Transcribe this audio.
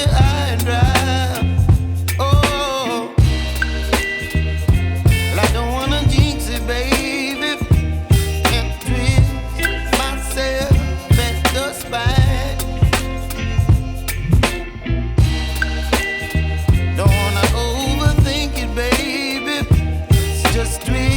high and dry. Oh, well, I don't wanna jinx it, baby, and twist myself at the spine. Don't wanna overthink it, baby. It's just twist